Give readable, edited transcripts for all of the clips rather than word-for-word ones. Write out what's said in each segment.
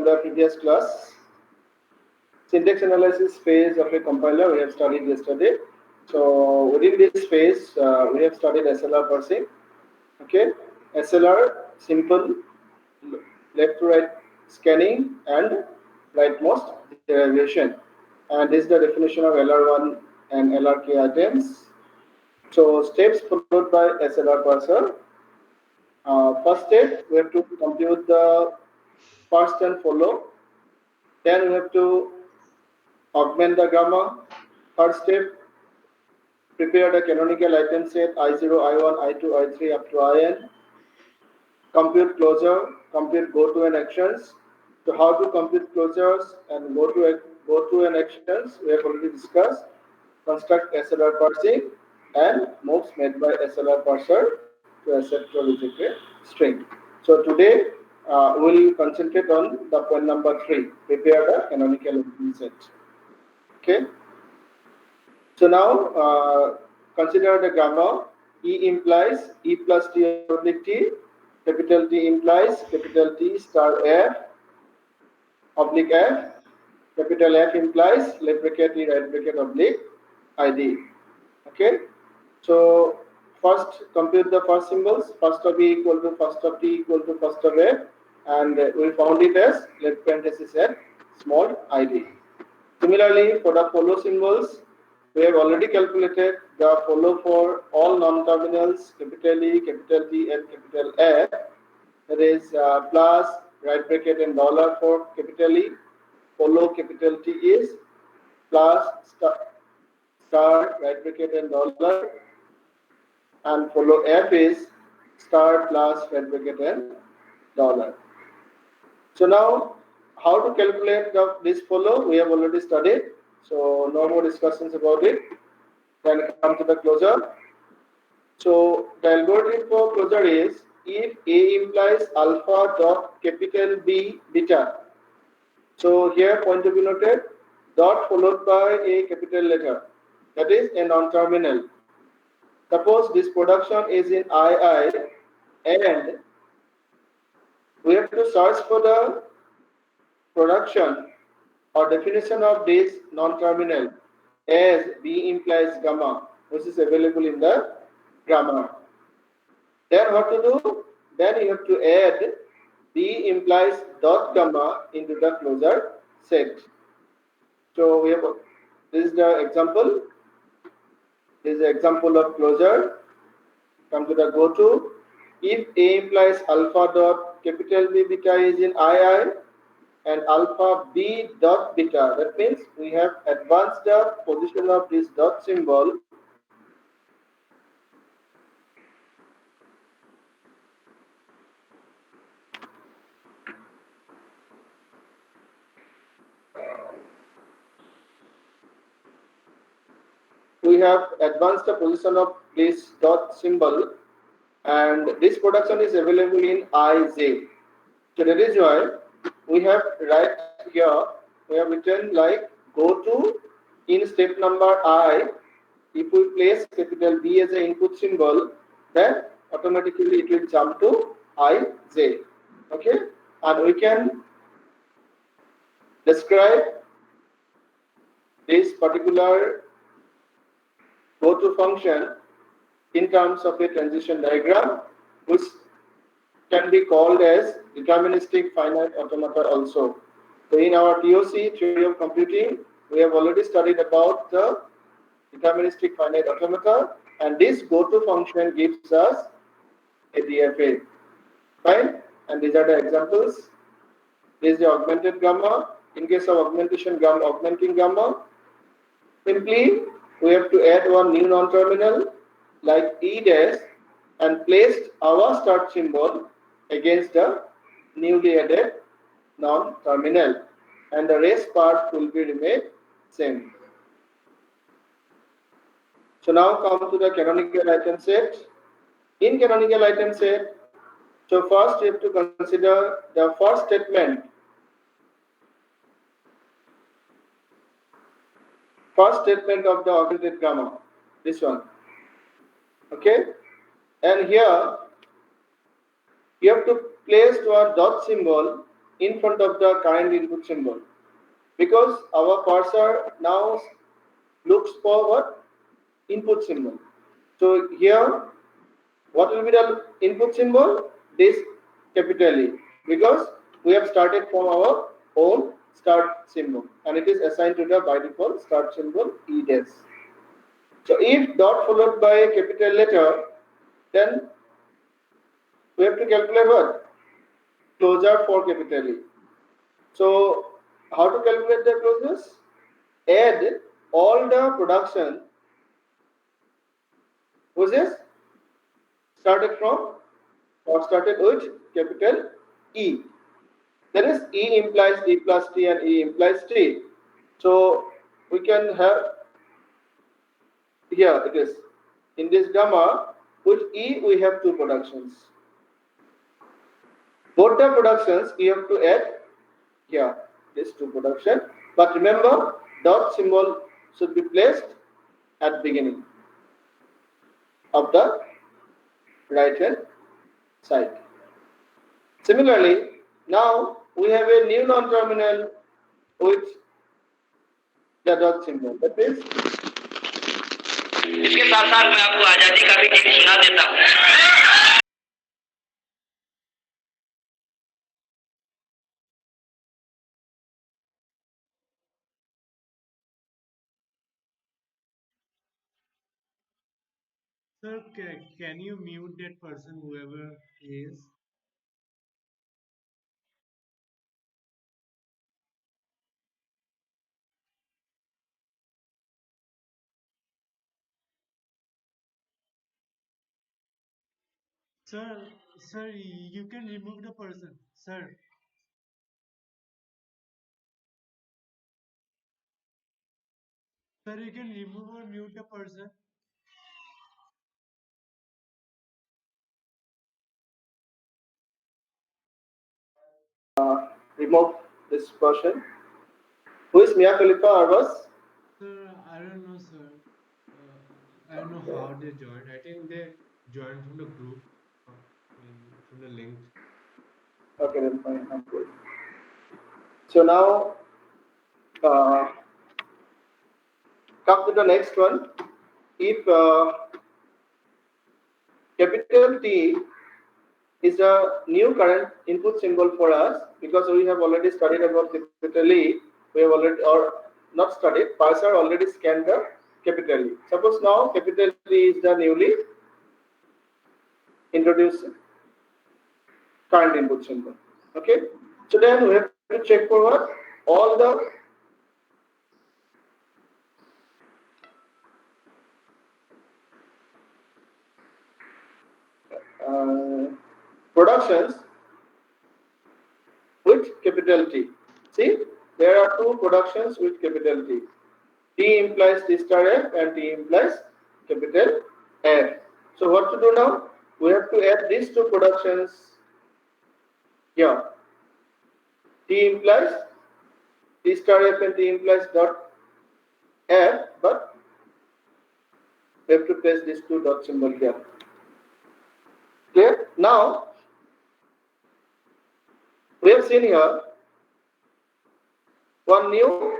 the previous class. Syntax analysis phase of a compiler we have studied yesterday. So within this phase, we have studied SLR parsing. Okay, SLR, simple left to right scanning and rightmost derivation. And this is the definition of LR1 and LRK items. So steps followed by SLR parser. First step, we have to compute the first and follow. Then we have to augment the gamma. Third step, prepare the canonical item set I0, I1, I2, I3 up to IN. Compute closure, compute go-to and actions. So how to compute closures and go-to and actions we have already discussed. Construct SLR parsing and moves made by SLR parser to accept or reject a string. So today we'll concentrate on the point number 3, prepare the canonical item set. Okay. So now consider the grammar. E implies E plus T oblique T. Capital T implies capital T star F oblique F. Capital F implies left bracket E right bracket oblique ID. Okay. So first compute the first symbols. First of E equal to first of T equal to first of F, and we found it as left parenthesis at small ID. Similarly, for the follow symbols, we have already calculated the follow for all non-terminals, capital E, capital T, and capital F. That is plus right bracket and dollar for capital E. Follow capital T is plus star right bracket and dollar, and follow F is star plus right bracket and dollar. So now, how to calculate this follow we have already studied. So no more discussions about it. Then come to the closure. So the algorithm for closure is if A implies alpha dot capital B beta. So here point to be noted, dot followed by a capital letter. That is a non-terminal. Suppose this production is in II and we have to search for the production or definition of this non-terminal as B implies gamma, which is available in the grammar. Then what to do? Then you have to add B implies dot gamma into the closure set. So we have this is the example. This is the example of closure. Come to the go to. If A implies alpha dot capital B beta is in II and alpha B dot beta, that means we have advanced the position of this dot symbol and this production is available in IJ. So that is why we have right here, we have written like go to in step number I. If we place capital B as an input symbol, then automatically it will jump to IJ. Okay, and we can describe this particular go to function in terms of a transition diagram, which can be called as deterministic finite automata also. So in our TOC, theory of computing, we have already studied about the deterministic finite automata, and this go-to function gives us a DFA. Fine? And these are the examples. This is the augmented gamma. In case of augmenting gamma, simply we have to add one new non-terminal like E dash and placed our start symbol against the newly added non-terminal, and the rest part will be remain same. So now come to the canonical item set. In canonical item set, so first you have to consider the first statement. First statement of the augmented grammar, this one. Okay, and here you have to place your dot symbol in front of the current input symbol, because our cursor now looks for what? Input symbol. So here, what will be the input symbol? This capital E, because we have started from our own start symbol, and it is assigned to the by default start symbol E dash. So if dot followed by a capital letter, then we have to calculate what? Closure for capital E. So how to calculate the closures? Add all the production which is started from or started with capital E. That is E implies E plus T and E implies T. So we can have here it is in this gamma with E we have two productions. Both the productions you have to add here this two production. But remember dot symbol should be placed at beginning of the right hand side. Similarly, now we have a new non-terminal with the dot symbol. That is, इसके साथ साथ मैं आपको आजादी का भी गीत सुना देता हूँ। Sir, can you mute that person, whoever he is? Sir, you can remove the person. Sir, you can remove or mute the person. remove this person. Who is Mia Khalifa Arvas? Sir, I don't know, sir. I don't know how they joined. I think they joined from the group, from the link. Okay, then fine. I'm good. So now come to the next one. If capital T is a new current input symbol for us, because we have already studied about capital E, we have already or not studied, parser already scanned the capital E. Suppose now capital T is the newly introduced current input symbol. Okay, so then we have to check for what? All the productions with capital T. See, there are two productions with capital T. T implies T star F and T implies capital F. So what to do now? We have to add these two productions here. T implies T star F and T implies dot F, but we have to place these two dot symbol here. Clear? Now we have seen here one new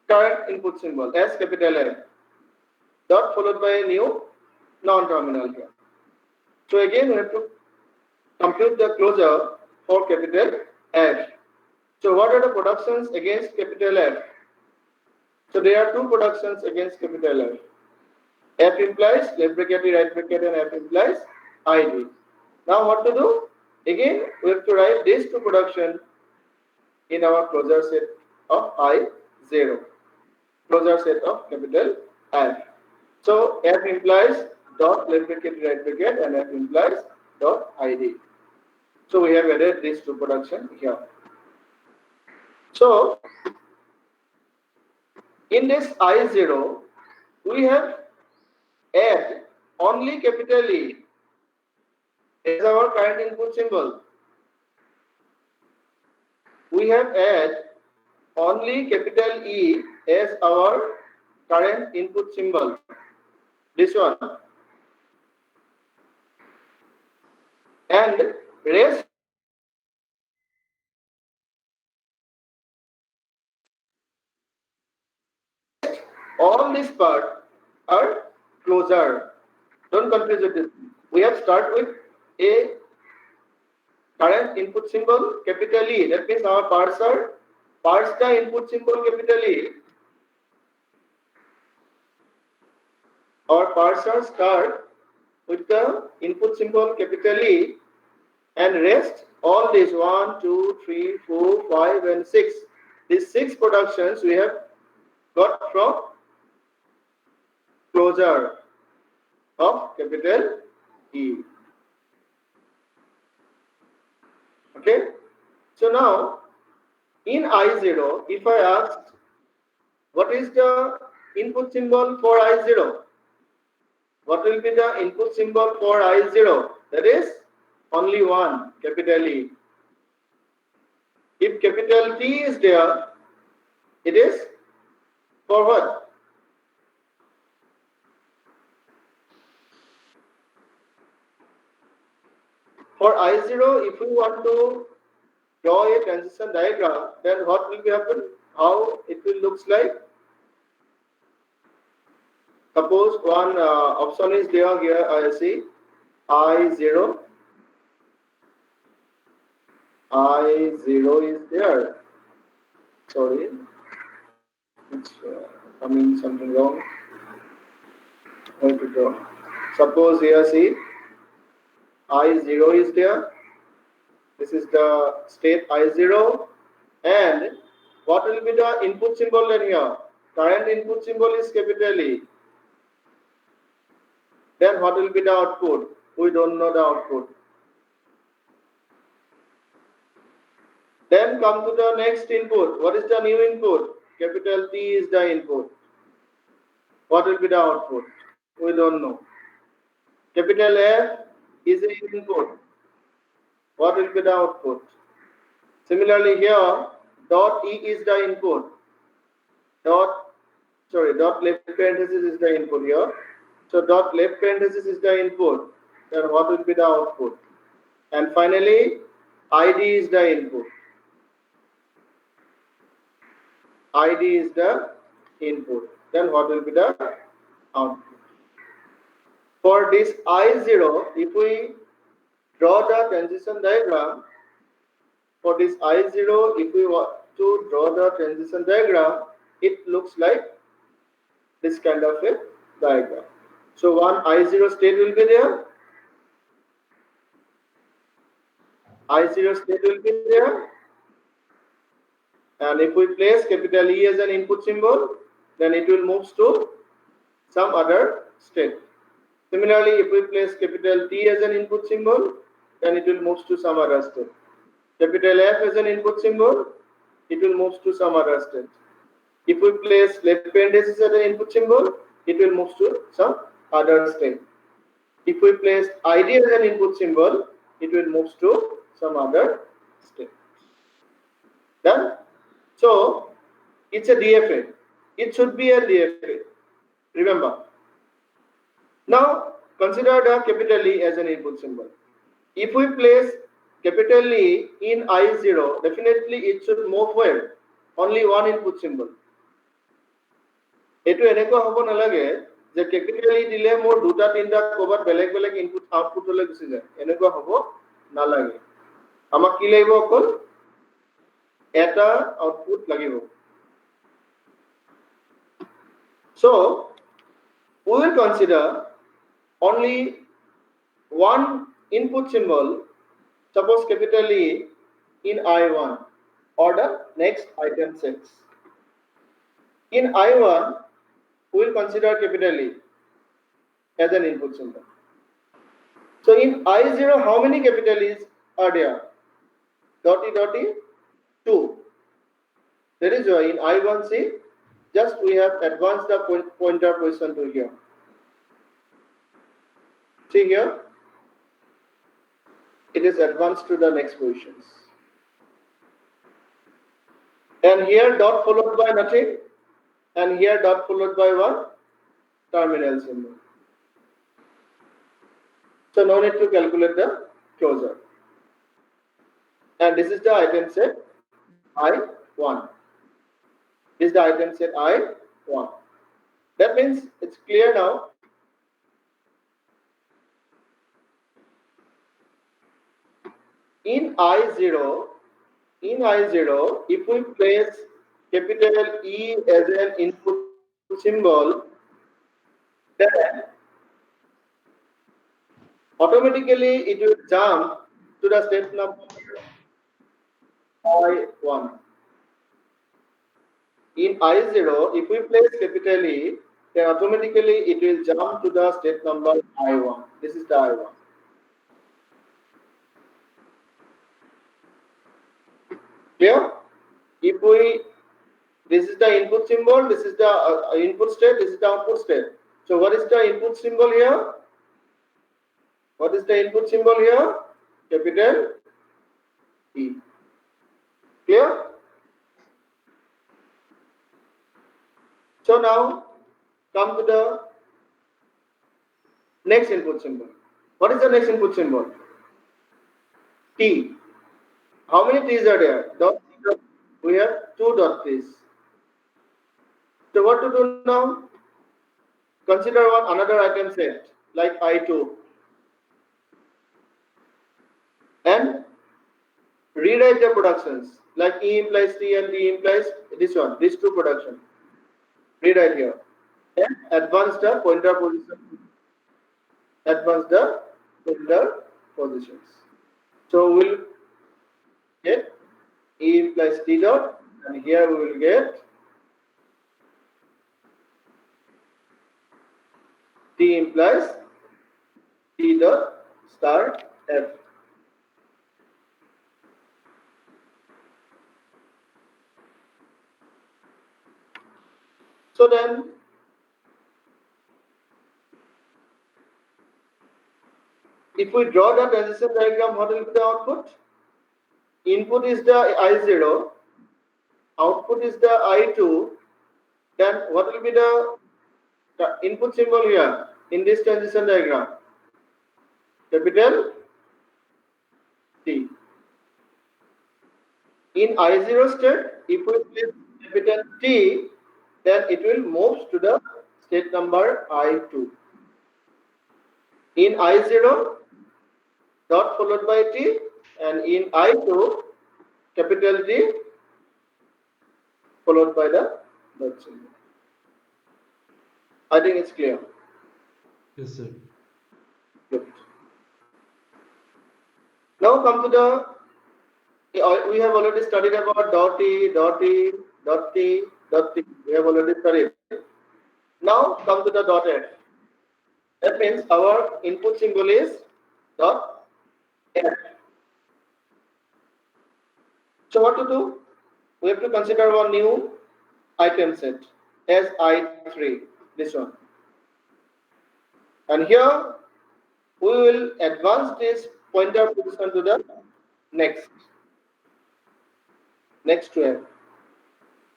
current input symbol as capital F, dot followed by a new non-terminal here. So again we have to compute the closure for capital F. So what are the productions against capital F? So there are two productions against capital F. F implies left bracket, right bracket, and F implies ID. Now what to do? Again, we have to write these two productions in our closure set of I0. Closure set of capital F. So F implies dot left bracket, right bracket, and F implies dot ID. So we have added these two production here. So in this I0, we have add only capital E as our current input symbol. We have add only capital E as our current input symbol. This one. And rest all these parts are closure. Don't confuse with this. We have start with a current input symbol, capital E. That means our parser parse the input symbol, capital E. Our parser start with the input symbol, capital E, and rest all these 1, 2, 3, 4, 5, and 6. These 6 productions we have got from closure of capital E. Okay. So now in I0, if I ask what is the input symbol for I0, what will be the input symbol for I0? That is only one, capital E. If capital T is there, it is for what? For I0, if we want to draw a transition diagram, then what will be happen? How it will looks like? Suppose one option is there here. I see I0. I0 is there. Sorry, it's coming something wrong. How to draw? Suppose here see I0 is there. This is the state I0, and what will be the input symbol then here? Current input symbol is capital E. Then what will be the output? We don't know the output. Then come to the next input. What is the new input? Capital T is the input. What will be the output? We don't know. Capital F is the input. What will be the output? Similarly here, dot E is the input. Dot left parenthesis is the input here. So dot left parenthesis is the input. Then what will be the output? And finally, ID is the input. ID is the input. Then what will be the output? For this I0, if we draw the transition diagram, for this I0, if we want to draw the transition diagram, it looks like this kind of a diagram. So one I0 state will be there. I0 state will be there. And if we place capital E as an input symbol, then it will move to some other state. Similarly, if we place capital T as an input symbol, then it will move to some other state. Capital F as an input symbol, it will move to some other state. If we place left parenthesis as an input symbol, it will move to some other state. If we place ID as an input symbol, it will move to some other state. Done? So, it's a DFA. It should be a DFA. Remember. Now, consider the capital E as an input symbol. If we place capital E in I0, definitely it should move where? Only one input symbol. Etu enekwa hobo nalage je capital E dile mor duta tinta kobar beleg input output hole gusi jay. Enekwa hobo nalage. Amak ki lagibo okol eta output lagibo. So we will consider only one input symbol, suppose capital E in I1 or the next item 6. In I1, we will consider capital E as an input symbol. So in I0, how many capital E's are there? Dotty, 2. That is why in I1C, just we have advanced the pointer position to here. See here, it is advanced to the next positions. And here dot followed by nothing, and here dot followed by one terminal symbol. So no need to calculate the closure. And this is the item set I1. This is the item set I1. That means it's clear now. In I0, if we place capital E as an input symbol, then automatically it will jump to the step number I1. In I0, if we place capital E, then automatically it will jump to the step number I1. This is the I1. Clear? If we, this is the input symbol, this is the input state, this is the output state. So what is the input symbol here? What is the input symbol here? Capital E. Clear? So now come to the next input symbol. What is the next input symbol? T. How many T's are there? We have 2 dot T's. So what to do now? Consider another item set like I2 and rewrite the productions like E implies T and T implies this one, these 2 productions. Rewrite here and advance the pointer position. Advance the pointer positions. So we'll get E implies T dot, and here we will get T implies T dot star F. So then if we draw the transition diagram, what will be the output? Input is the I0, output is the I2, then what will be the input symbol here in this transition diagram? Capital T. In I0 state, if we place capital T, then it will move to the state number I2. In I0, dot followed by T, and in I2, capital T followed by the dot symbol. I think it's clear. Yes, sir. Good. Now come to the, we have already studied about dot E, dot E, dot T, dot T. We have already studied. Now come to the dot F. That means our input symbol is dot F. So what to do? We have to consider one new item set as I3, this one. And here we will advance this pointer position to the next to F.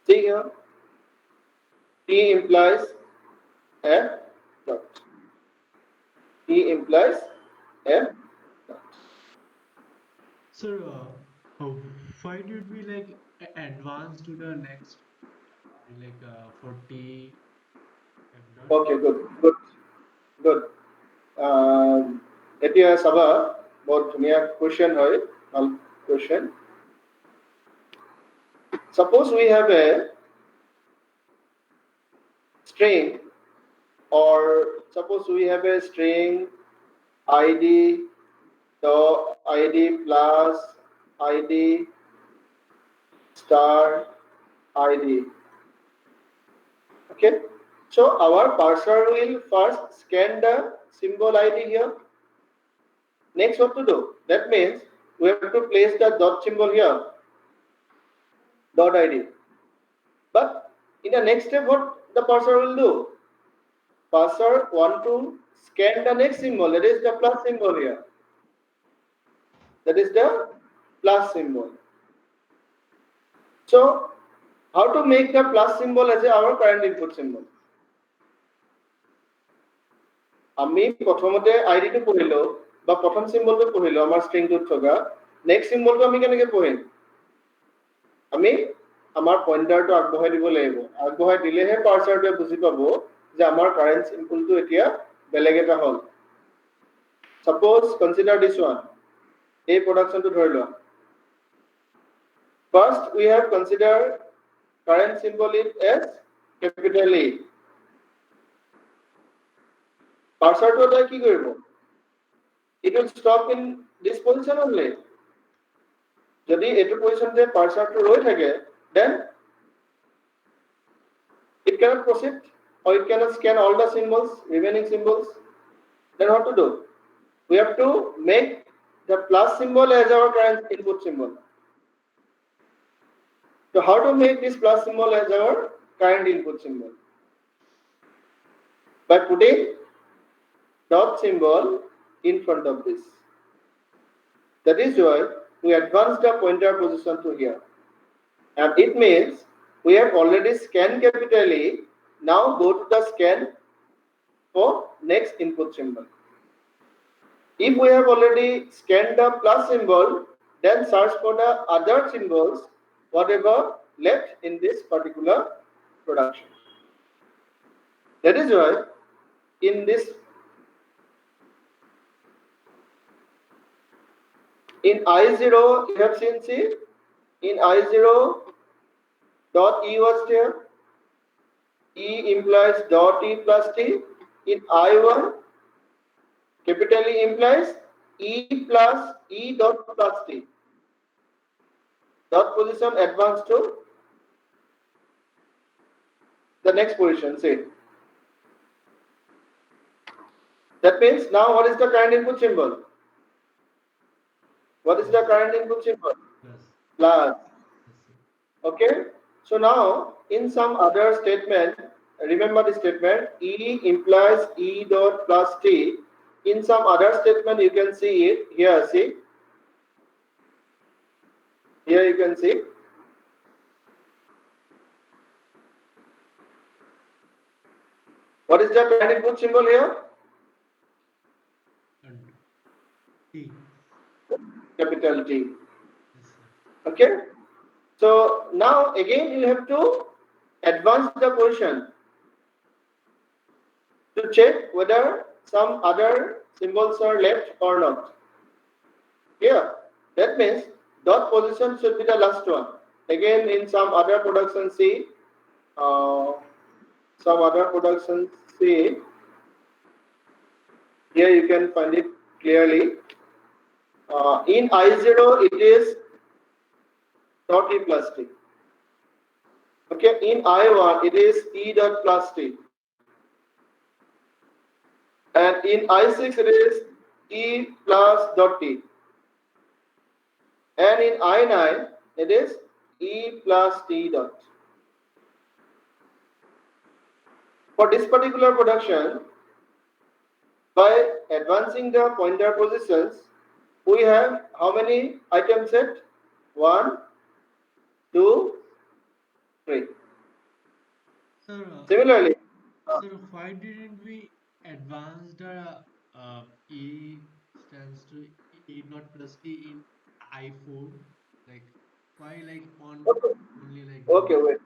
See here, T implies F dot. T implies F dot. Sir, why did we like advance to the next, like for T? F dot? Okay, good. এতিয়া চাবা বহুত ধুনীয়া question হয়, ভাল question. Suppose we have a string, or suppose we have a string ID, the ID plus ID star ID. Okay, so our parser will first scan the symbol ID here. Next, what to do? That means we have to place the dot symbol here, dot ID. But in the next step, what the parser will do? Parser want to scan the next symbol, that is the plus symbol here. That is the plus symbol. So, how to make the plus symbol as our current input symbol? আমি প্ৰথমতে আইডিটো পঢ়িলো বা প্ৰথম চিম্বলটো পঢ়িলো আমাৰ স্ট্ৰিংটোত থকা, next চিম্বলটো আমি কেনেকৈ পঢ়িম? আমি আমাৰ পইণ্টাৰটো আগবঢ়াই দিব লাগিব। আগবঢ়াই দিলেহে পাৰ্চাৰটোৱে বুজি পাব যে আমাৰ কাৰেন্ট চিম্বলটো এতিয়া বেলেগ এটা হ'ল suppose consider this one a production to ধৰি লোৱা first we have considered current symbol is as capital E cursor to এটা কি কৰিব it will stop in this position only যদি এটো পজিশনতে cursor to ৰৈ থাকে then it cannot proceed or it cannot scan all the symbols remaining symbols then what to do we have to make the plus symbol as our current input symbol so how to make this plus symbol as our current input symbol by putting dot symbol in front of this that is why we advance the pointer position to here and it means we have already scanned capital E now go to the scan for next input symbol if we have already scanned the plus symbol then search for the other symbols whatever left in this particular production that is why in this in I0 you have seen see in I0 dot E was there E implies dot E plus T in I1 capital E implies E plus E dot plus T dot position advance to the next position say that means now what is the current input symbol what is the current input symbol plus okay so now in some other statement remember the statement E implies E dot plus T in some other statement you can see it here see here you can see what is the current input symbol here T. capital T okay so now again you have to advance the position to check whether some other symbols are left or not here that means dot position should be the last one again in some other production see some other production see here you can find it clearly in I0 it is dot E plus T okay in I1 it is E dot plus T and in I6 it is E plus dot T and in I9 it is E plus T dot for this particular production by advancing the pointer positions we have how many items set 1 2 3 Sir, similarly sir, why didn't we advance the E stands to E not plus T in I4? Like, why like on only like okay wait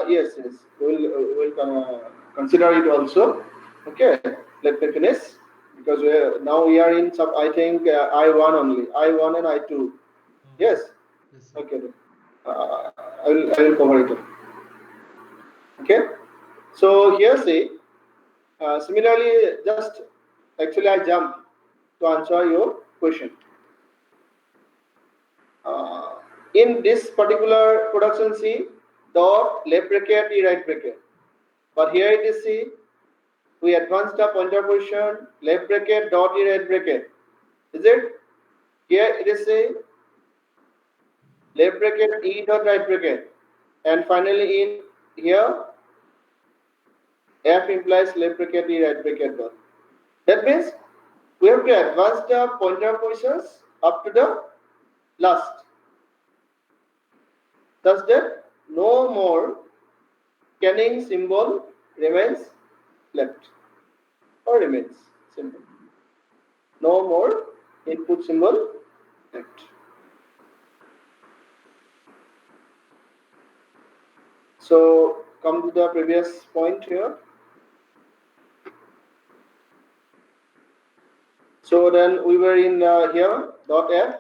yes we'll consider it also okay let me finish because now we are in some I think I1 only I1 and I2 yes Yes, sir. okay I will cover it up. Okay so here see similarly just actually I jump to answer your question in this particular production C dot left bracket E right bracket but here it is C we advance the pointer position left bracket dot E right bracket is it here it is C left bracket E dot right bracket and finally in here F implies left bracket E right bracket dot that means we have to advance the pointer positions up to the last such that no more scanning symbol remains left or remains simple no more input symbol left so come to the previous point here So then we were in here dot f.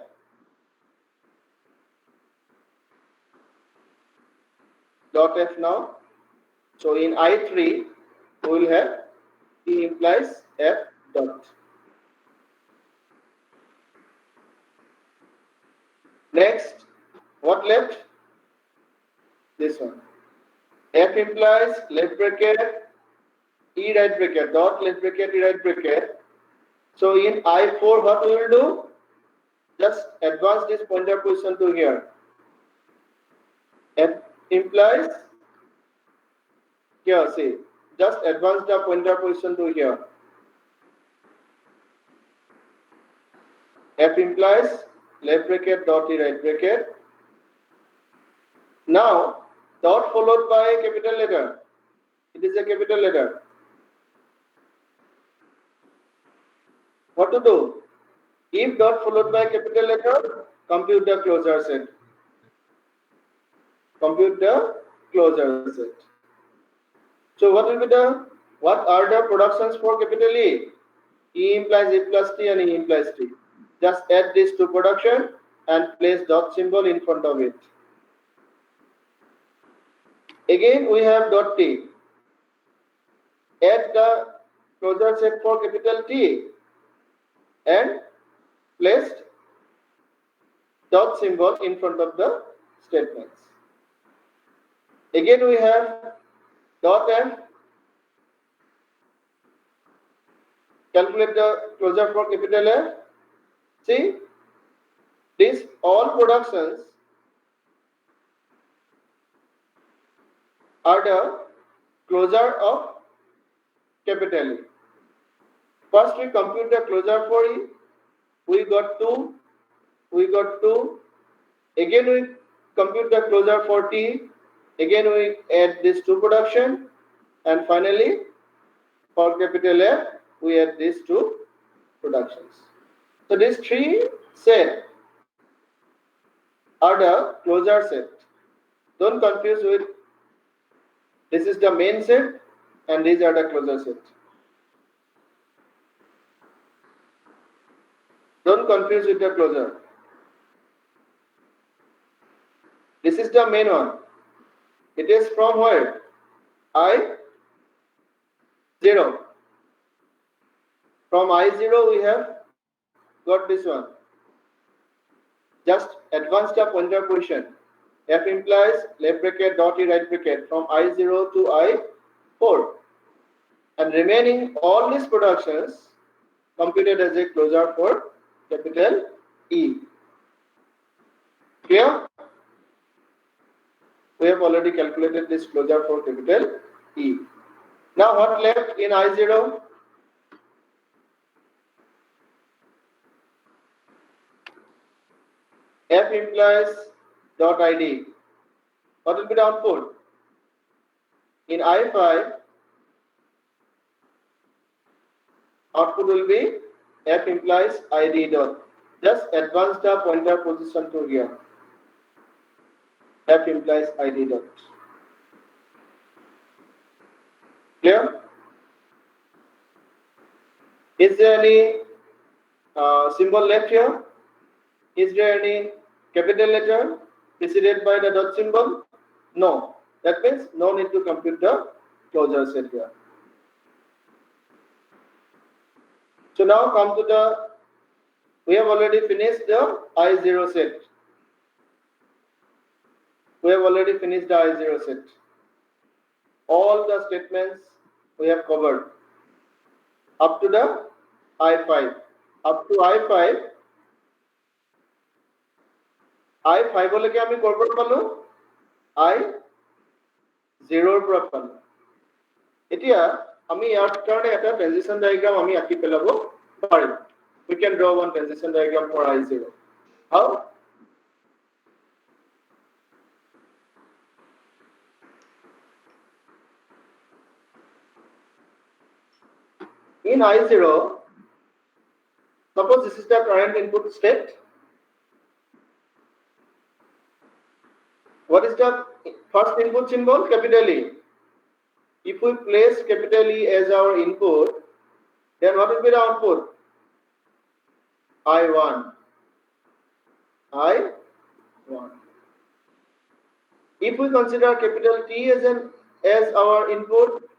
Dot f now. So in I3 we will have T implies f dot. Next, what left? This one. F implies left bracket E right bracket dot left bracket E right bracket. So in I4 what we will do? Just advance this pointer position to here. F implies here, see, just advance the pointer position to here. F implies left bracket dot E right bracket. Now dot followed by a capital letter. It is a capital letter. What to do? If dot followed by a capital letter, compute the closure set. Compute the closure set. So what will be the, what are the productions for capital E? E implies E plus T and E implies T. Just add this to production and place dot symbol in front of it. Again we have dot T. Add the closure set for capital T and placed dot symbol in front of the statements. Again we have dot F. Calculate the closure for capital F. See, these all productions are the closure of capital E. First we compute the closure for E. We got 2. We got 2. Again we compute the closure for T. Again we add this to production. And finally for capital F we add these two productions. So these three sets are the closure set. Don't confuse with this is the main set and these are the closure set. Don't confuse with the closure. This is the main one. It is from where? I0. From I0 we have got this one. Just advance the pointer position. F implies left bracket dot E right bracket from I0 to I4. And remaining all these productions computed as a closure for capital E. Clear? We have already calculated this closure for capital E. Now what left in I0? F implies dot ID. What will be the output? In I5, output will be F implies ID dot. Just advance the pointer position to here. F implies ID dot. Clear? Is there any symbol left here? Is there any capital letter preceded by the dot symbol? No. That means no need to compute the closure set here. So now come to the, we have already finished the I0 set. We have already finished the I0 set. All the statements we have covered up to the I5. Up to I5. I5 লকে আমি কৰপৰা পালো I0 পৰা পালো এতিয়া আমি ইয়াৰ কাৰণে এটা ট্ৰানজিশন ডায়াগ্ৰাম আমি আঁকি পেলাব পাৰিম we can draw one transition diagram for I0 how in I0 suppose this is the current input state. What is the first input symbol? Capital E. If we place capital E as our input, then what will be the output? I1. If we consider capital T as our input,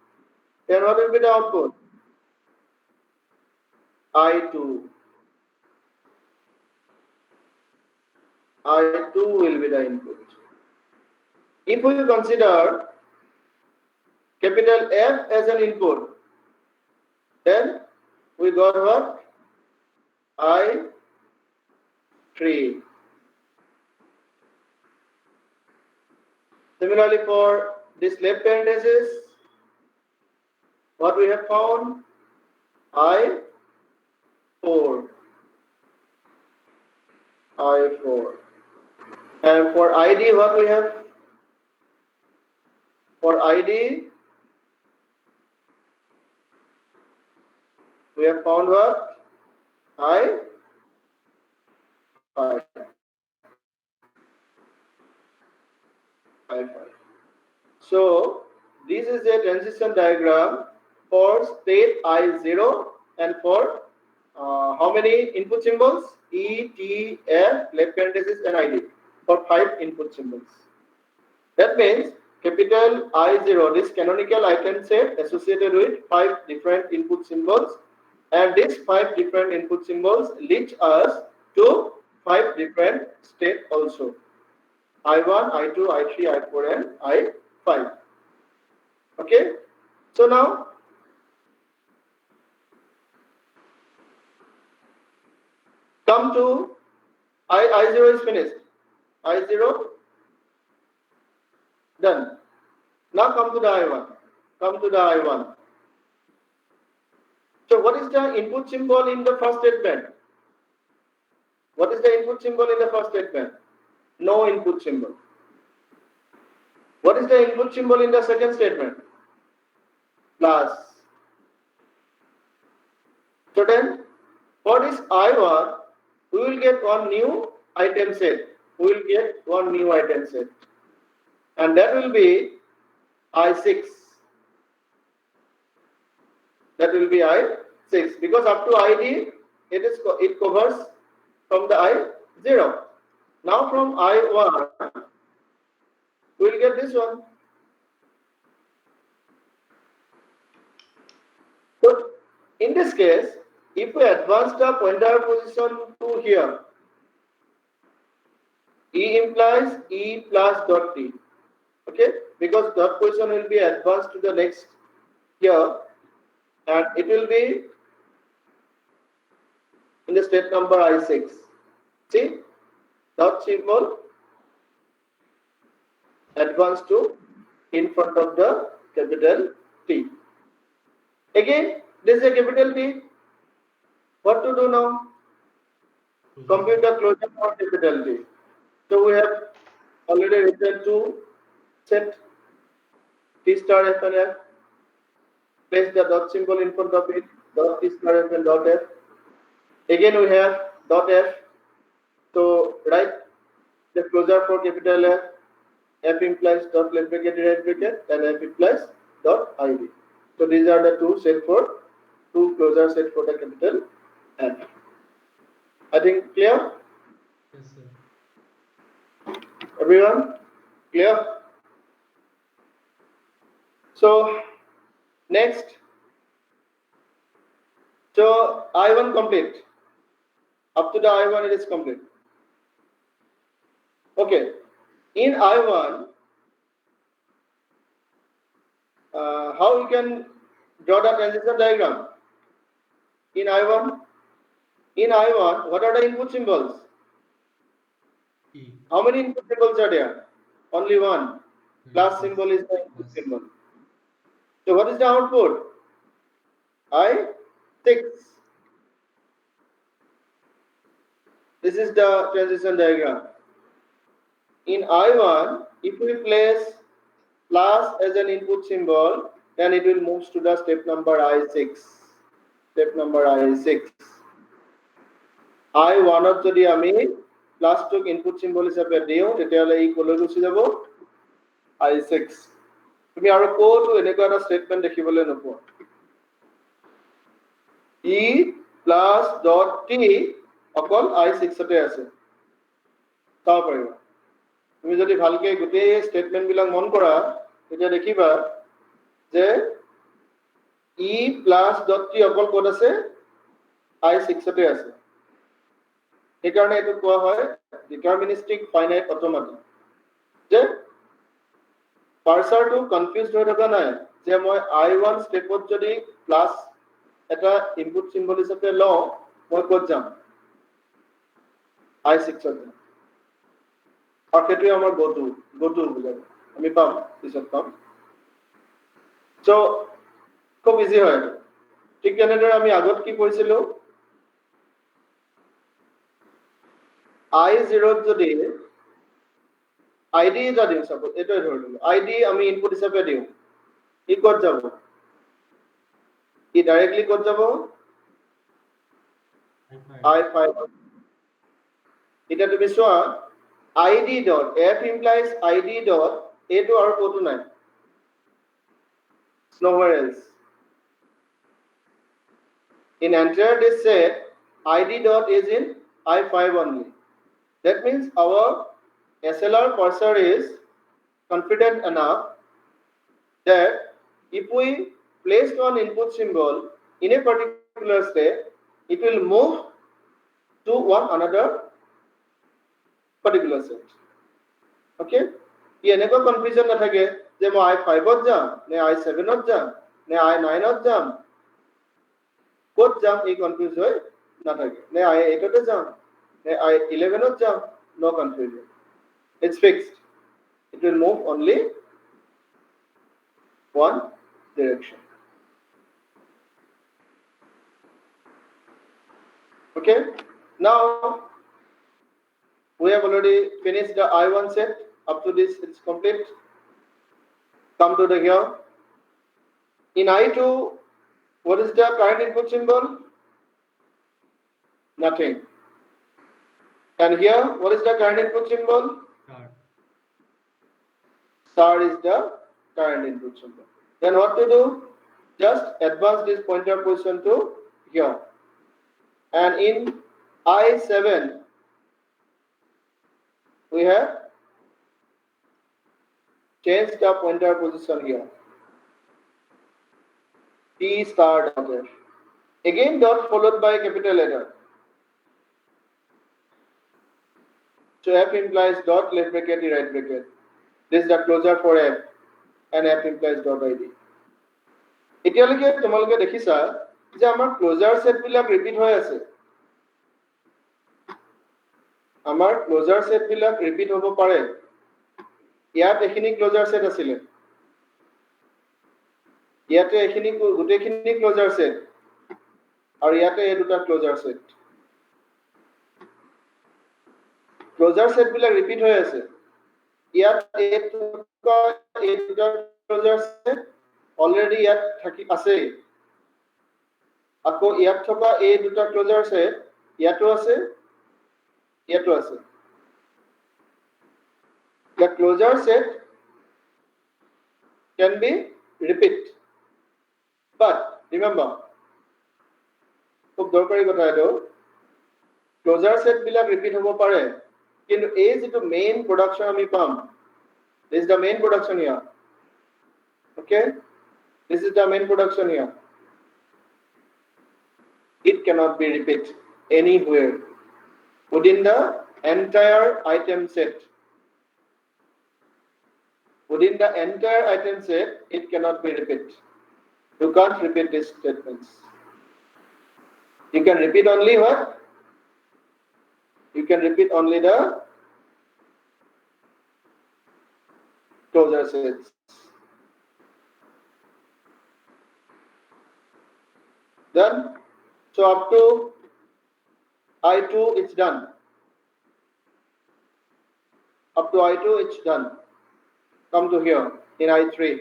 then what will be the output? I2. I2 will be the input. If we consider capital F as an input, then we got what? I3. Similarly, for this left parenthesis, what we have found? I4. And for ID, what we have? For ID, we have found what? I5. So this is a transition diagram for state I0 and for how many input symbols? E, T, F, left parenthesis and ID for 5 input symbols. That means capital I0, this canonical item set associated with 5 different input symbols, and these 5 different input symbols lead us to 5 different states also. I1, I2, I3, I4 and I5. Okay, so now come to I0 is finished. I0 done. Now come to the I1. Come to the I1. So what is the input symbol in the first statement? What is the input symbol in the first statement? No input symbol. What is the input symbol in the second statement? Plus. So then, for this I1, we will get one new item set. We will get one new item set. And that will be I6. That will be I6. Because up to ID, it covers from the I0. Now from I1, we will get this one. So in this case, if we advance the pointer position to here, E implies E plus dot T. Okay, because dot position will be advanced to the next here, and it will be in the state number I6. See, dot symbol advanced to in front of the capital T. Again, this is a capital T. What to do now? Compute the closure for capital T. So we have already written two set T star F and F. Place the dot symbol in front of it. Dot T star F and dot F. Again we have dot F. So write the closure for capital F. F implies dot left bracket right bracket and F implies dot ID. So these are the two closure set for the capital F. I think clear? Yes, sir. Everyone? Clear? So next. So I1 complete. Up to the I1 it is complete. Okay. In I1, how you can draw the transition diagram? In I1, what are the input symbols? E. How many input symbols are there? Only one. Plus symbol is the input Plus. symbol. So what is the output? I6. This is the transition diagram. In I1, if we place plus as an input symbol, then it will move to the step number I6. Step number I6. I1 যদি আমি plus টুক input symbol হিচাপে দিওঁ তেতিয়াহ'লে ই কলৈ Gucci যাব I6 তুমি আৰু ক'তো এনেকুৱা এটা ষ্টেটমেণ্ট দেখিবলৈ নোপোৱা E plus dot T অকল I6 তে আছে চাব পাৰিব তুমি যদি ভালকে গোটেই স্টেটমেন্ট বিলাক মন কৰা তেতিয়া দেখিবা যে E plus dot T অকল ক'ত আছে I6 তে আছে সেইকাৰণে এইটো কোৱা হয় ডিটাৰমিনিষ্টিক ফাইনাইট অটোমাটা যে পাৰ্চাৰটো কনফিউজড হৈ থকা নাই যে মই I1 স্টেপত যদি প্লাস এটা ইনপুট সিম্বল হিচাপে লওঁ মই ক'ত যাম I6 ত যাম আৰু সেইটোৱে আমাৰ গটো বুজাব আমি পাম পিছত পাম সো খুব ইজি হয় ঠিক তেনেদৰে আমি আগত কি কৰিছিলো I0 যদি ID এটা দিওঁ সাপোজ এটাই ধৰি ললো ID আমি ইনপুট হিচাপে দিওঁ ই ক'ত যাব ই ডাইৰেক্টলি ক'ত যাব I5 এটা তুমি চোৱা ID dot F implies ID dot এইটো আৰু ক'তো নাই nowhere else in entire this set ID dot is in I5 only that means our SLR parser is confident enough that if we place one input symbol in a particular state it will move to one another particular set okay ই এনেকুৱা confusion নাথাকে যে মই I5 ত যাম নে I7 ত যাম নে I9 ত যাম ক'ত যাম এই কনফিউজ হৈ নাথাকে নে I8 তে যাম নে I11 ত যাম no confusion it's fixed it will move only one direction okay now we have already finished the I1 set up to this it's complete come to the here in I2 what is the current input symbol nothing and here what is the current input symbol star is the current input symbol then what to do just advance this pointer position to here and in I7 we have changed the pointer position here T star dot F again dot followed by capital letter so F implies dot left bracket right bracket this is the closure for F and F implies dot ID এতিয়ালৈকে তোমালোকে দেখিছা যে আমাৰ closure set বিলাক repeat হৈ আছে আমাৰ closure set বিলাক repeat হ'ব পাৰে ইয়াত এখিনি ক্লোজাৰ সেট আছিল ইয়াতে এখিনি গুটেখিনি ক্লোজাৰ সেট আৰু ইয়াতে এই দুটা ক্লোজাৰ সেট ক্লোজাৰ সেট বিলাক ৰিপিট হৈ আছে ইয়াত এই দুটা ক্লোজাৰ সেট অলৰেডি ইয়াত থাকি আছে আকৌ ইয়াত থকা এই দুটা ক্লোজাৰ সেট ইয়াতো আছে the closure set can be repeat but remember খুব দৰকাৰী কথা এটো ক্লোজাৰ সেট বিলাক ৰিপিট হ'ব পাৰে কিন্তু এই যেটো মেইন প্ৰডাকশন আমি পাম this is the main production here okay this is the main production here it cannot be repeat anywhere within the entire item set within the entire item set it cannot be repeat you can't repeat these statements you can repeat only what you can repeat only the closure sets then so up to I2 it's done up to I2 it's done come to here in I3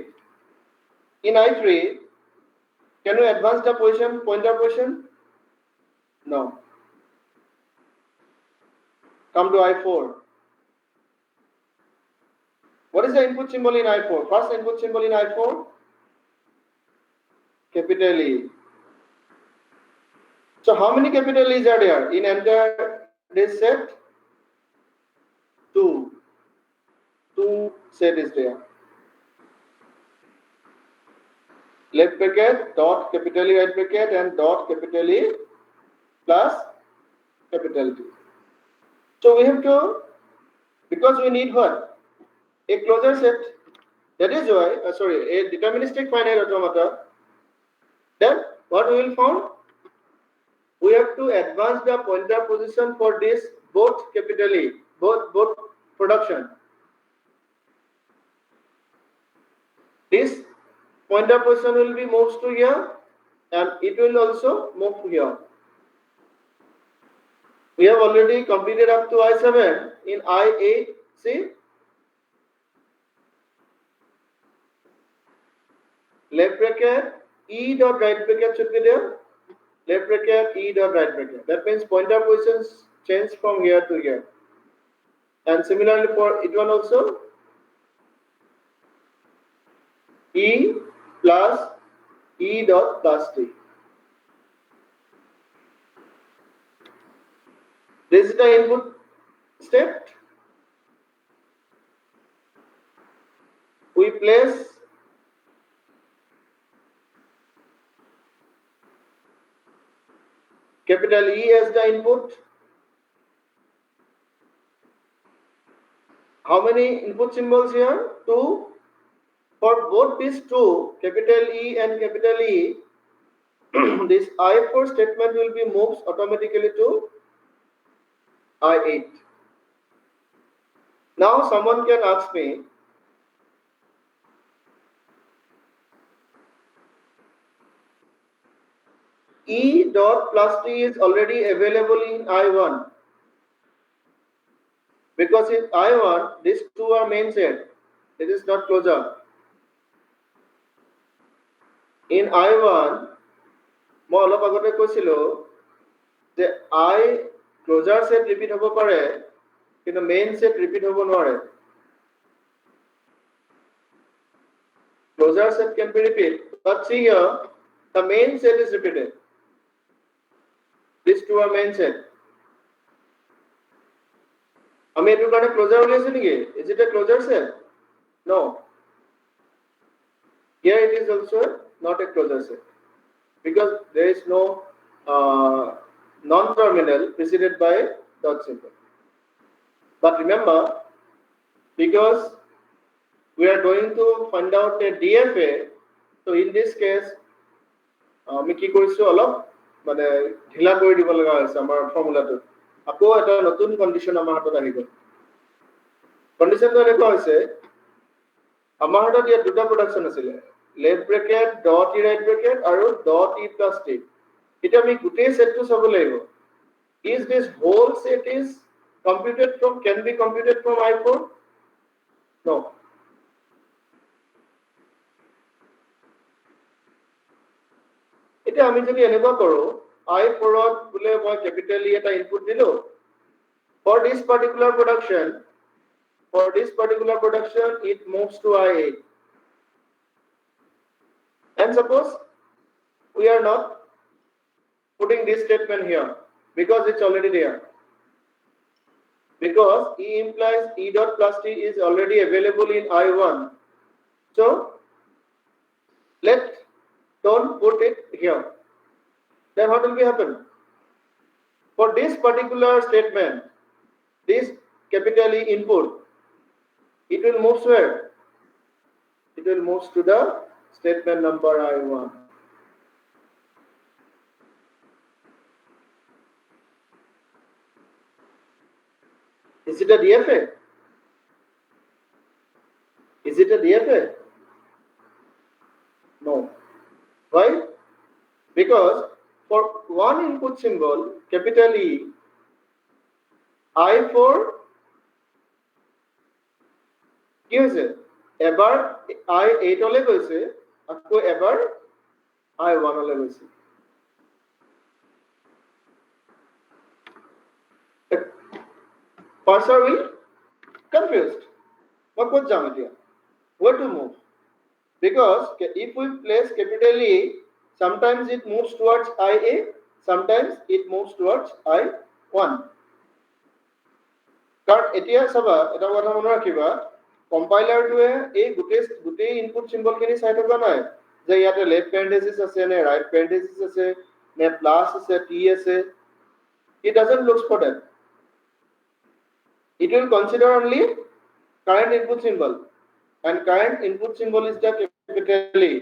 can you advance the position pointer position no come to I4 what is the input symbol in I4 first input symbol in I4 capital E So how many capital E's are there in entire this set? 2. 2 set is there. Left bracket, dot capital E, right bracket, and dot capital E plus capital T. So we have to, because we need what? A closure set. That is why, a deterministic finite automata. Then what we will found? We have to advance the pointer position for this both capital E, both production. This pointer position will be moved to here, and it will also move here. We have already completed up to I7 in I8. See, left bracket E dot right bracket should be there. Left bracket E dot right bracket. That means pointer positions change from here to here. And similarly for it one also, E plus E dot plus T. This is the input step. We place capital E as the input. How many input symbols here? 2. For both these two, capital E and capital E, this I4 statement will be moved automatically to I8. Now someone can ask me, E dot plus T is already available in I1. Because in I1, these two are main set. This is not closure. In I1, মই অলপ আগতে কৈছিলো যে I closure set repeat হ'ব পাৰে কিন্তু main set repeat হ'ব নোৱাৰে. Closure set can be repeated, but see here, the main set is repeated. These two are main set. আমি এটো কাৰণে closure উলিয়াইছো নেকি? Is it a closure set? No. Here it is also not a closure set because there is no non-terminal preceded by dot symbol. But remember, because we are going to find out a DFA, so in this case, আমি কি কৰিছো অলপ মানে ঢিলা কৰি দিব লগা হৈছে আমাৰ ফৰ্মুলাটো আকৌ এটা নতুন কন্ডিশন আমাৰ হাতত আহি গ'ল কন্ডিশনটো এনেকুৱা হৈছে আমাৰ হাতত ইয়াত দুটা প্ৰডাকশন আছিলে left bracket dot E right bracket আৰু ডট ই প্লাস টি এটা আমি গোটেই সেটটো চাব লাগিব is this whole set is computed from can be computed from I4 no এটা আমি যদি এনেকুৱা কৰো I4 ত বুলে মই ক্যাপিটাল ই এটা ইনপুট দিলো for this particular production it moves to I8 and suppose we are not putting this statement here because it's already there because E implies E dot plus T is already available in I1 so don't put it here then what will be happen for this particular statement this capital E input it will move where it will move to the statement number I1 is it a DFA is it a DFA no why because for one input symbol capital E I4 কি হৈছে এবাৰ I8 লৈ গৈছে আকৌ এবাৰ I1 লৈ গৈছে Parser will confused what would jam it here where to move because if we place capital E sometimes it moves towards IA sometimes it moves towards I1. কাৰণ এতিয়া চাবা এটা কথা মনত ৰাখিবা কম্পাইলাৰটোৱে এই গোটেই ইনপুট চিম্বল খিনি চাই থকা নাই যে ইয়াতে লেফট পেৰেণ্থেছিছ আছে নে ৰাইট পেৰেণ্থেছিছ আছে নে প্লাছ আছে টি আছে it doesn't look for that. It will consider only current input symbol and current input symbol is the capital E.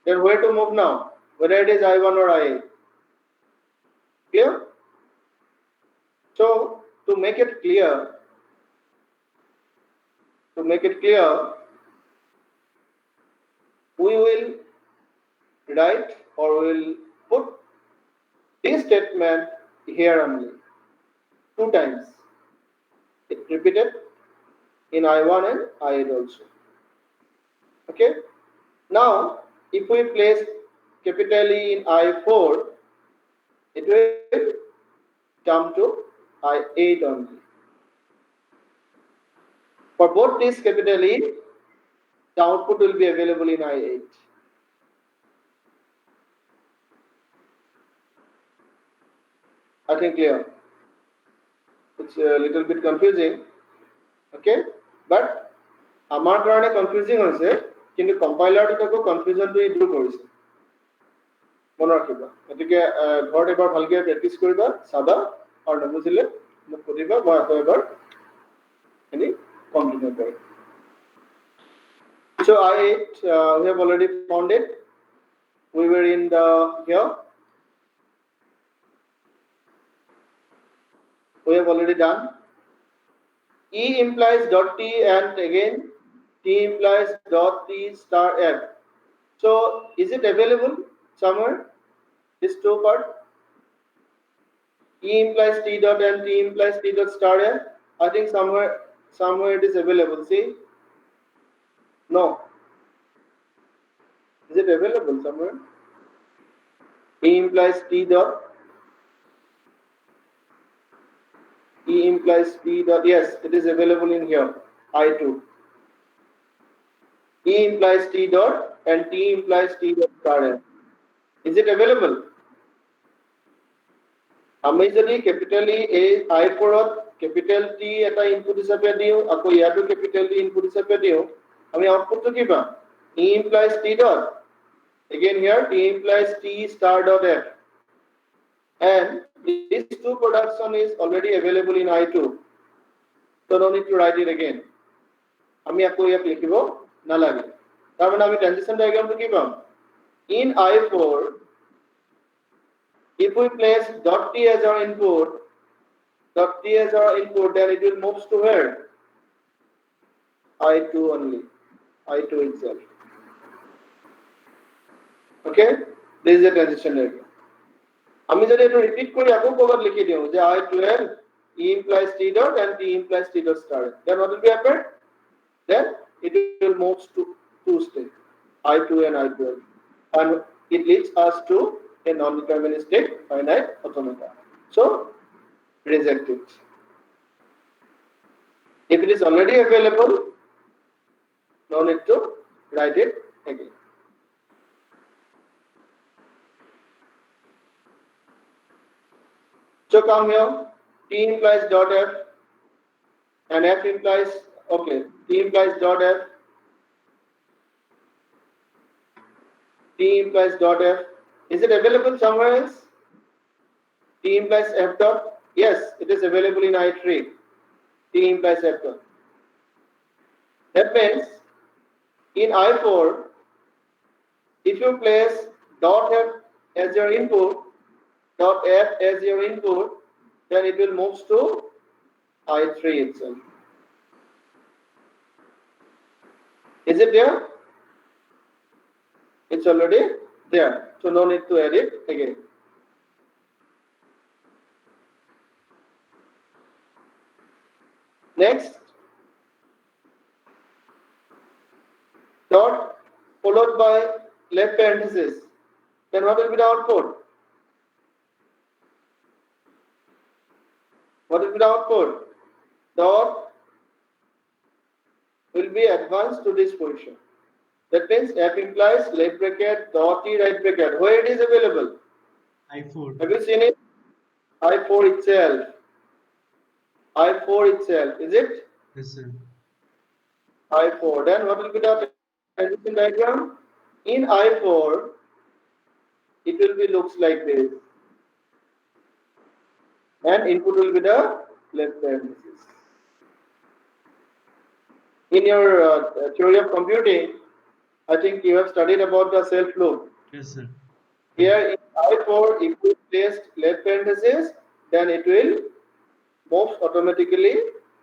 Then where to move now, whether it is I1 or I8. Clear? So to make it clear, we will write or we will put this statement here only 2 times. It repeated in I1 and I8 also. Okay. Now, if we place capital E in I4, it will come to I8 only. For both these capital E, the output will be available in I8. I think clear. It's a little bit confusing, okay? But আমার কারণে confusing হয়েছে কিন্তু কম্পাইলারটো কনফিউজনটো দূৰ কৰিছে মনে ৰাখিবা গতিকে ঘৰত এবাৰ ভালকৈ প্ৰেক্টিছ কৰিবা চাবা আৰু নবুজিলে মোক সুধিবা মই আকৌ এবাৰ এনে continue Karim So I8 we have already found it. We were in the here. We have already done. E implies dot T and again T implies dot T star F. So is it available somewhere? This two part. E implies T dot and T implies T dot star F. I think somewhere it is available. See? No. Is it available somewhere? E implies T dot. E implies T dot. Yes, it is available in here. I2. E implies T dot and T implies T dot star F. Is it available? আমি যদি capital E a I4 capital T এটা input হিচাপে দিও আকৌ ইয়াতো capital T input হিচাপে দিও আমি আউটপুটটো কি পাম E implies T dot again here T implies T star dot F and these two production is already available in I2 so no need to write it again আমি আকৌ ইয়াক লিখিব নালাগে তাৰ মানে আমি ট্ৰানজিশন ডায়াগ্ৰামটো কি পাম in I4 if we place dot T as our input then it will move to where I2 only I2 itself okay this is a transition diagram আমি যদি এটা রিপিট করি আকৌ কভার লিখি দিও যে I12 E implies T dot and T implies T dot star then what will be happen then it will move to two states I2 and I12 and it leads us to a non-deterministic finite automata so reject it if it is already available no need to write it again so come here T implies dot F and F implies okay T implies dot F T implies dot F is it available somewhere else T implies F dot yes it is available in I3 T implies F dot that means in I4 if you place dot F as your input dot F as your input then it will move to I3 itself is it there it's already there so no need to add it again next dot followed by left parenthesis then what will be the output what will be the output dot will be advanced to this position that means F implies left bracket dot T right bracket where it is available I4. Have you seen it? I4 itself. I4 itself. Is it? Yes, sir. I4. Then what will be the transition diagram? In I4, it will be looks like this. And input will be the left parenthesis. In your theory of computing, I think you have studied about the self loop. Yes, sir. Here in I4, if we place left parenthesis, then it will move automatically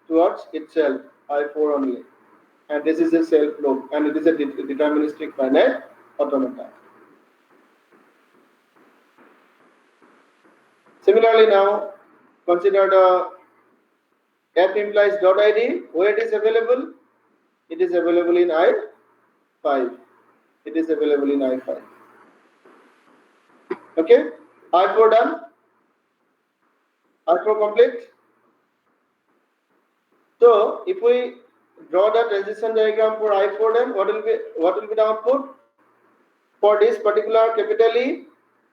towards itself, I4 only. And this is a self loop, and it is a deterministic finite automata. Similarly, now consider the f implies dot id. Where it is available? It is available in I5. It is available in I5. Okay, I4 done. I4 complete. So if we draw the transition diagram for I4, then what will be the output? For this particular capital E,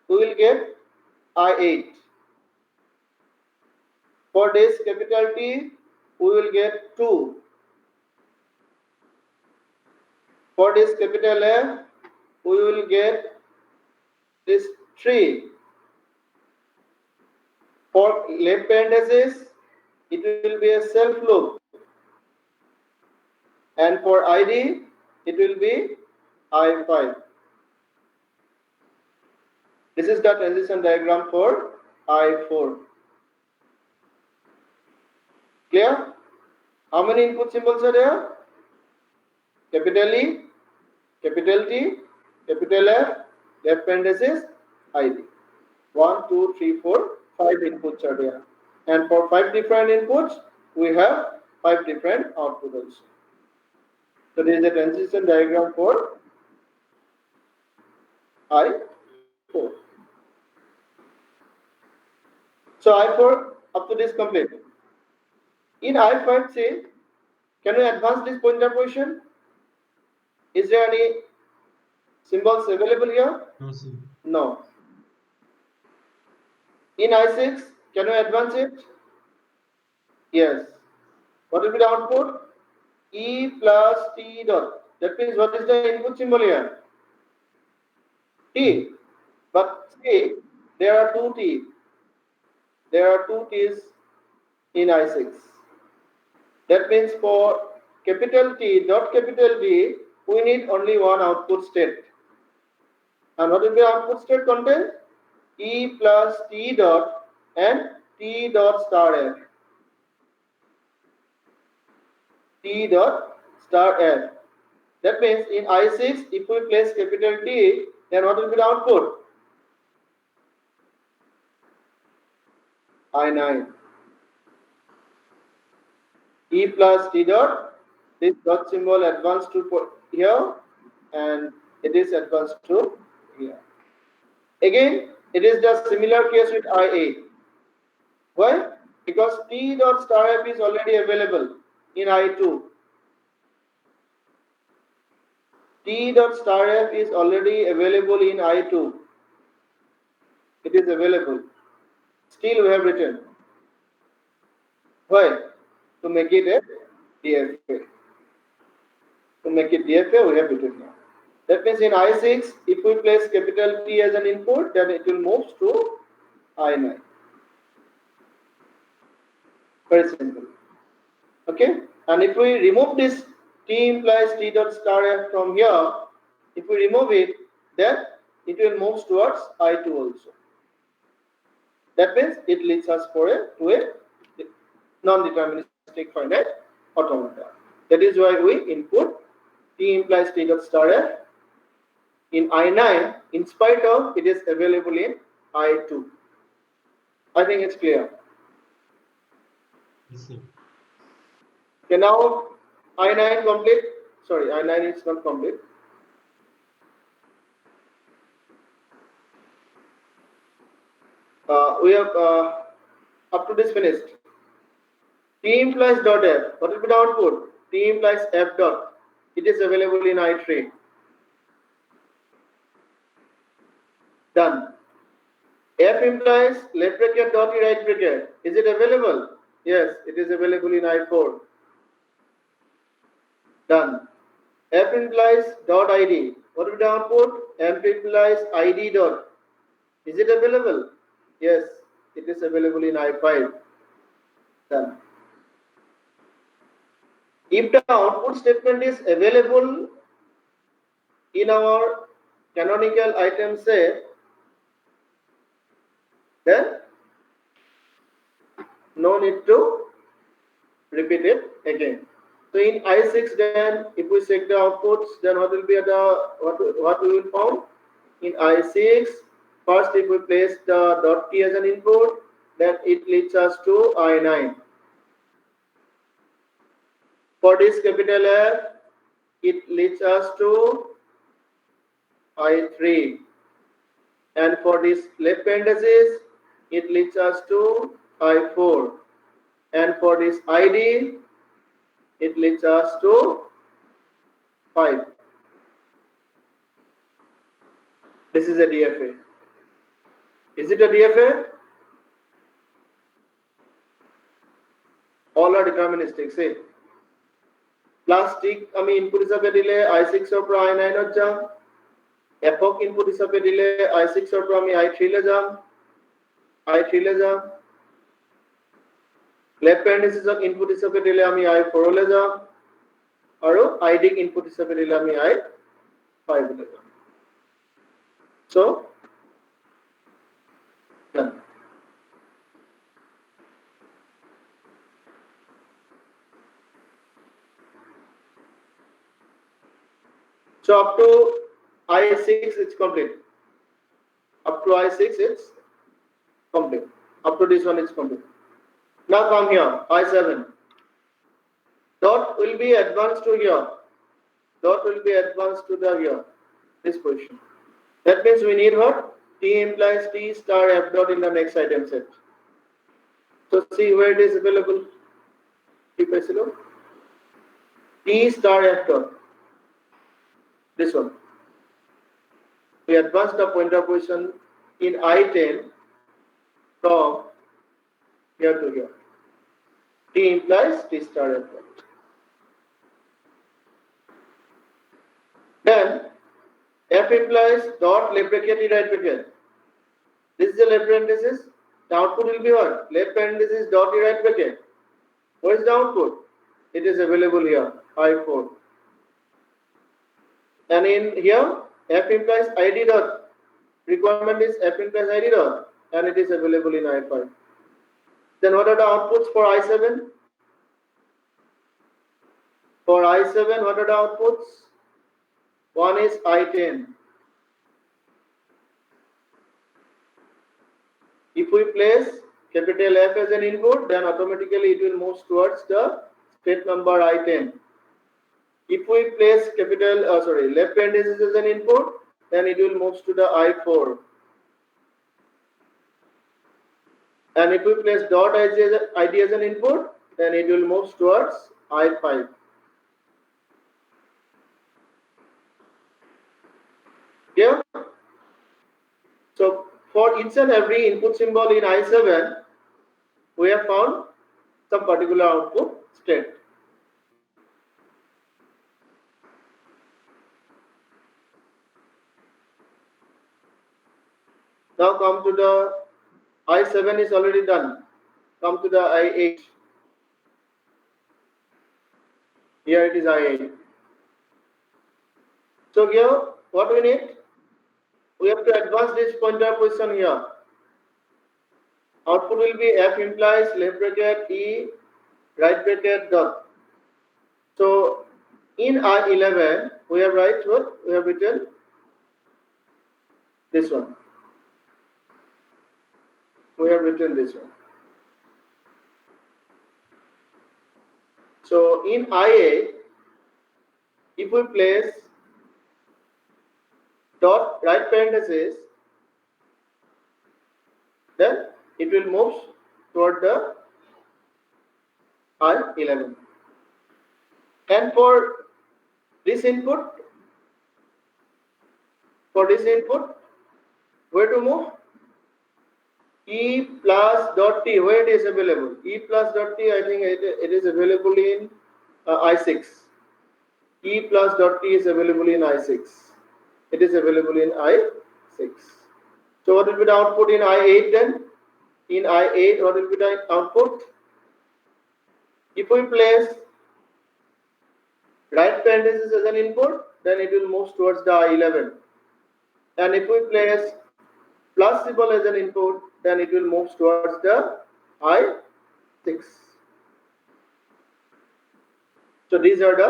we will get I8. For this capital T, we will get 2. For this capital F, we will get this 3. For left parenthesis, it will be a self loop. And for ID, it will be I5. This is the transition diagram for I4. Clear? How many input symbols are there? Capital E, capital T, capital F, left parenthesis, ID. 1, 2, 3, 4, 5 inputs are there. And for 5 different inputs, we have 5 different outputs also. So there is a transition diagram for I4. So I4 up to this complete. In I5, say, can we advance this pointer position? Is there any symbols available here? No, sir. No. In I6, can we advance it? Yes. What will be the output? E plus T dot. That means what is the input symbol here? T. But see, there are two T. There are two T's in I6. That means for capital T dot capital D, we need only one output state. And what will be output state content? E plus T dot and T dot star F. T dot star F. That means in I6, if we place capital T, then what will be the output? I9. E plus T dot, this dot symbol advanced to here, and it is advanced to here. Again, it is the similar case with I8. Why? Because T dot star F is already available in I2. T dot star F is already available in I2. It is available. Still we have written. Why? To make it a DFA. To make it DFA, we have written now. That means in I6, if we place capital T as an input, then it will move to I9. Very simple. Okay? And if we remove this T implies T dot star F from here, if we remove it, then it will move towards I2 also. That means it leads us to a non-deterministic finite automata. That is why we input T implies T dot star F in I9 in spite of it is available in I2. I think it's clear. Yes, sir. Okay, now I9 complete. Sorry, I9 is not complete. We have up to this finished. T implies dot F. What will be the output? T implies F dot. It is available in I3. Done. F implies left bracket dot E right bracket. Is it available? Yes, it is available in I4. Done. F implies dot ID. What will be the output? F implies ID dot. Is it available? Yes, it is available in I5. Done. If the output statement is available in our canonical item set, then no need to repeat it again. So in I6, then if we check the outputs, then what will be what we will found in I6? First, if we place the dot T as an input, then it leads us to I9. For this capital F, it leads us to I3. And for this left parenthesis, it leads us to I4. And for this ID, it leads us to 5. This is a DFA. Is it a DFA? All are deterministic. Say, plastic, input is a delay, I6 or I9 or jam. Epoch input is a delay, I6 or I3 le jam. I3 le jam. Left parenthesis of input is a delay, I4 le jam. Or ID input is a delay, I5 le jam. So, done. So up to I6 it's complete. Up to I6 it's complete. Up to this one it's complete. Now come here, I7. Dot will be advanced to here. Dot will be advanced to the here. This position. That means we need what? T implies T star F dot in the next item set. So see where it is available. T star F dot. This one. We advance the pointer position in I10 from here to here. T implies T star F dot. Then F implies dot left bracket E right bracket. This is the left parenthesis. The output will be what? Left parenthesis dot E right bracket. What is the output? It is available here, I4. And in here, F implies ID dot. Requirement is F implies ID dot, and it is available in I5. Then what are the outputs for I7? For I7, what are the outputs? One is I10. If we place capital F as an input, then automatically it will move towards the state number I10. If we place left parenthesis as an input, then it will move to the I4. And if we place dot ID as an input, then it will move towards I5. Yeah? So for each and every input symbol in I7, we have found some particular output state. Now come to the I7 is already done. Come to the I8. Here it is I8. So here, what we need? We have to advance this pointer position here. Output will be F implies left bracket E right bracket dot. So in I11, we have written this one. We have written this one. So in IA, if we place dot right parenthesis, then it will move toward the I11. And for this input, where to move? E plus dot T, where it is available? E plus dot T, I think it is available in I6. E plus dot T is available in I6. It is available in I6. So what will be the output in I8 then? In I8, what will be the output? If we place right parenthesis as an input, then it will move towards the I11. And if we place plus symbol as an input, then it will move towards the I6. So these are the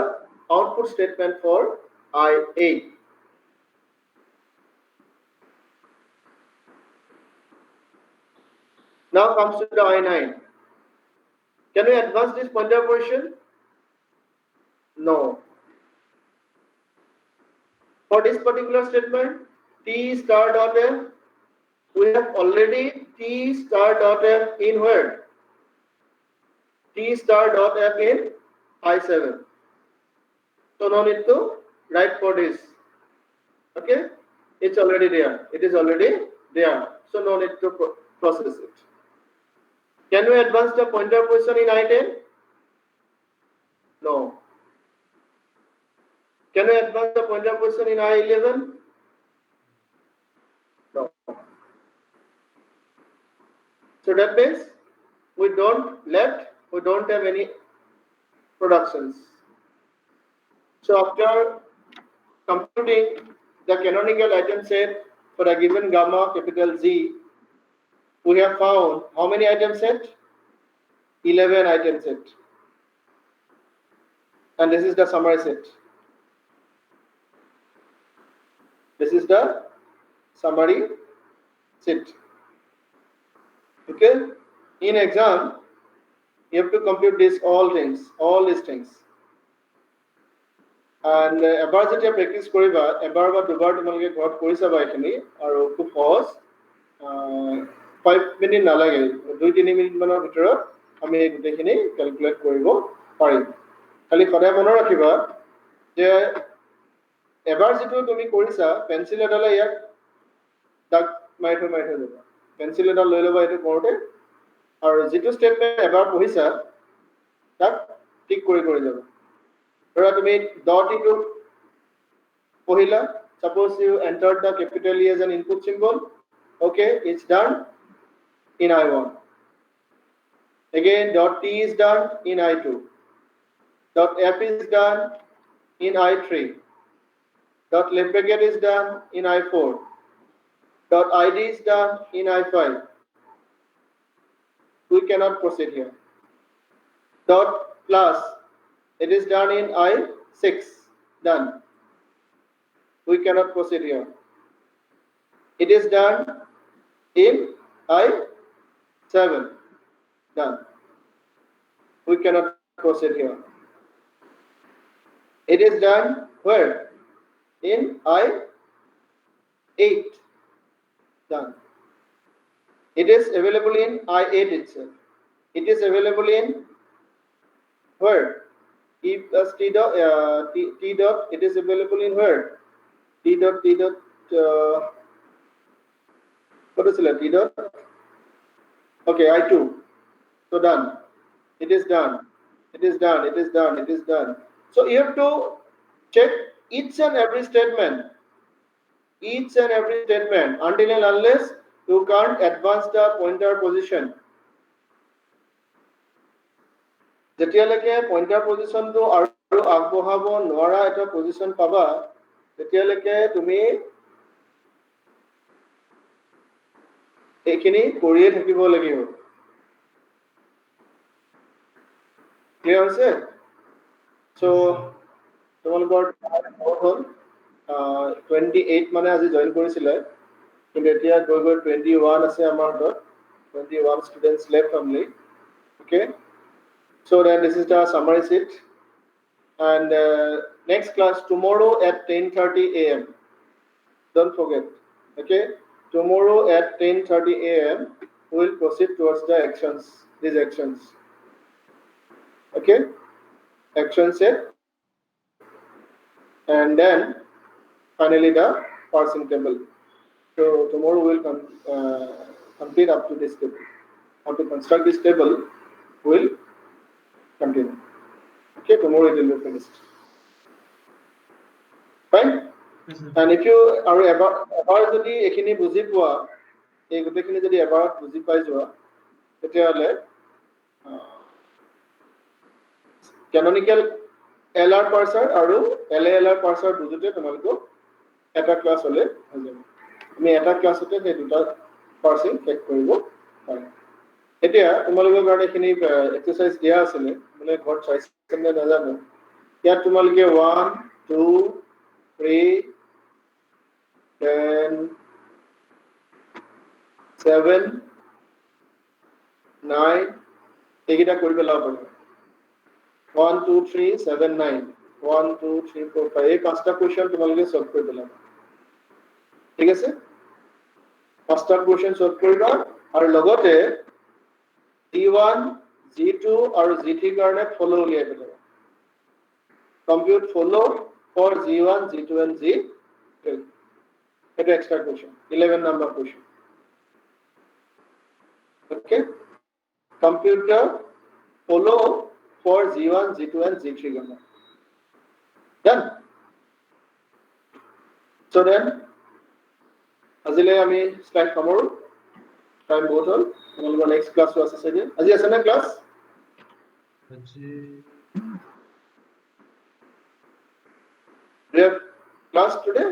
output statement for I8. Now comes to the I9. Can we advance this pointer position? No. For this particular statement, T star dot F, we have already T star dot F in where? T star dot F in I7. So no need to write for this. Okay? It's already there. It is already there. So no need to process it. Can we advance the pointer position in I10? No. Can we advance the pointer position in I11? No. So that means we don't have any productions. So after computing the canonical item set for a given gamma capital Z, we have found how many item set? 11 item set. And this is the summary set. This is the summary set. Okay? In exam, you have to compute all these things. And এবাৰ যেতিয়া practice কৰিবা এবাৰ বা দুবাৰ তোমালোকে ঘৰত কৰি চাবা এইখিনি আৰু খুব সহজ 5 মিনিট নালাগে 2-3 মিনিট মানৰ ভিতৰত আমি এই গোটেইখিনি ক্যালকুলেট কৰিব পাৰিম খালি সদায় মনত ৰাখিবা যে এবাৰ যেটো তুমি কৰিছা পেন্সিল এডালে ইয়াক দাগ মাৰি যাবা পেন্সিল এডাল লৈ লবা এটো কৰোতে আৰু যেটো স্টেটমেন্ট এবাৰ পঢ়িছা তাক টিক কৰি যাবা dot into pohila. Suppose you entered the capital E as an input symbol. Okay, it's done in I1. Again, dot T is done in I2. Dot F is done in I3. Dot left bracket is done in I4. Dot ID is done in I5. We cannot proceed here. Dot plus. It is done in I6. Done. We cannot proceed here. It is done in I7. Done. We cannot proceed here. It is done where? In I8. Done. It is available in I8 itself. It is available in where? E plus T dot, T dot, it is available in where? T dot, what is it? T dot? Okay, I2. So done. It is done. It is done. It is done. It is done. So you have to check each and every statement. Each and every statement until and unless you can't advance the pointer position. যেতিয়ালৈকে pointer পজিশনটো আৰু আগবঢ়াব নোৱাৰা এটা position পাবা তেতিয়ালৈকে তুমি এইখিনি কৰিয়ে থাকিব লাগিব ক্লিয়াৰ হৈছে সো তোমালোকৰ হ'ল 28 মানে আজি জয়েন কৰিছিলে কিন্তু এতিয়া গৈ 21 আছে আমাৰ তাত 21 students left only okay. So then this is the summary sheet and next class tomorrow at 10:30 a.m. Don't forget, okay? Tomorrow at 10:30 a.m. we will proceed towards the actions, these actions. Okay? Action set and then finally the parsing table. So tomorrow we will complete up to this table. How to construct this table will continue. Okay, tomorrow it will be finished. Fine. Yes, sir. And if you are ever যদি এখিনি বুজি পোৱা এই গোটেইখিনি যদি এবাৰত বুজি পাই যোৱা তেতিয়াহ'লে canonical LR parser আৰু LALR parser বুজোতে তোমালোকক এটা ক্লাছ হলে হৈ যাব আমি এটা ক্লাছতে সেই দুটা পাৰ্সিং চেক কৰিব পাৰিম এতিয়া তোমালোকৰ কাৰণে এখিনি এক্সাৰসাইজ দিয়া আছিলে মানে ঘৰত চাইছে নে নাজানো ইয়াত তোমালোকে 1 2 3 10 7 9 এইকেইটা কৰি পেলাব পাৰিবা 1 2 3 7 9 1 2 3 4 5 এই পাঁচটা কোৱেশ্চন তোমালোকে সলভ কৰি পেলাবা ঠিক আছে পাঁচটা কোৱেশ্চন সলভ কৰিবা আৰু লগতে G1 G2 আৰু G3 কাৰণে ফলো উলিয়াই পেলাবা compute follow for G1 G2 and G3 এটা extra question 11 number question okay compute the follow for G1 G2 and G3 gonna done so then আজিলে আমি স্লাইড সামৰো টাইম বহুত হল তোমালোকৰ নেক্সট ক্লাছ আছে চাগে আজি আছে না ক্লাছ আজি we have class today